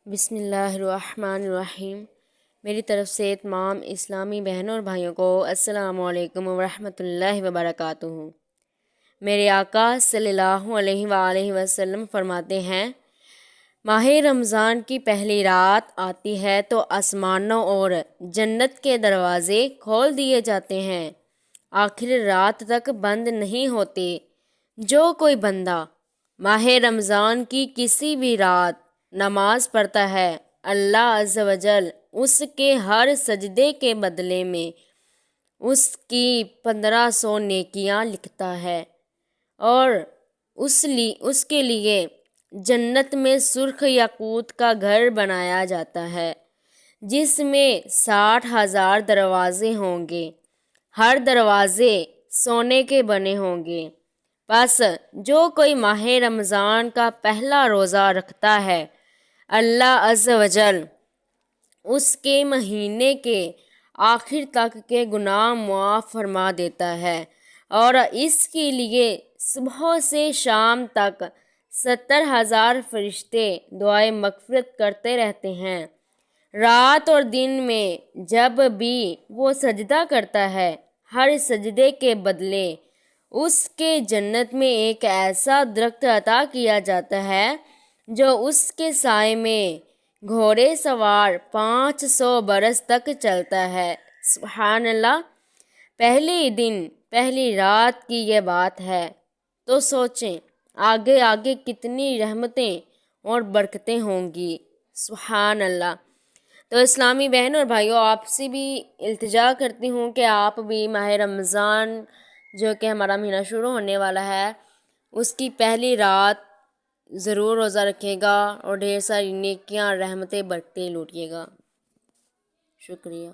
بسم اللہ الرحمن الرحیم۔ میری طرف سے تمام اسلامی بہنوں اور بھائیوں کو السلام علیکم ورحمۃ اللہ وبرکاتہ۔ میرے آقا صلی اللہ علیہ وآلہ وسلم فرماتے ہیں، ماہ رمضان کی پہلی رات آتی ہے تو آسمانوں اور جنت کے دروازے کھول دیے جاتے ہیں، آخر رات تک بند نہیں ہوتے۔ جو کوئی بندہ ماہ رمضان کی کسی بھی رات نماز پڑھتا ہے، اللہ عز و جل اس کے ہر سجدے کے بدلے میں اس کی 1500 نیکیاں لکھتا ہے، اور اس کے لیے جنت میں سرخ یاقوت کا گھر بنایا جاتا ہے، جس میں 60,000 دروازے ہوں گے، ہر دروازے سونے کے بنے ہوں گے۔ بس جو کوئی ماہ رمضان کا پہلا روزہ رکھتا ہے، اللہ عز و جل اس کے مہینے کے آخر تک کے گناہ معاف فرما دیتا ہے، اور اس کے لیے صبح سے شام تک 70,000 فرشتے دعائے مغفرت کرتے رہتے ہیں۔ رات اور دن میں جب بھی وہ سجدہ کرتا ہے، ہر سجدے کے بدلے اس کے جنت میں ایک ایسا درخت عطا کیا جاتا ہے جو اس کے سائے میں گھوڑے سوار 500 برس تک چلتا ہے۔ سبحان اللہ! پہلے دن پہلی رات کی یہ بات ہے، تو سوچیں آگے آگے کتنی رحمتیں اور برکتیں ہوں گی۔ سبحان اللہ! تو اسلامی بہنوں اور بھائیوں، آپ سے بھی التجا کرتی ہوں کہ آپ بھی ماہ رمضان جو کہ ہمارا مہینہ شروع ہونے والا ہے، اس کی پہلی رات ضرور روزہ رکھیے گا اور ڈھیر ساری نیکیاں، رحمتیں، برکتیں لوٹیے گا۔ شکریہ۔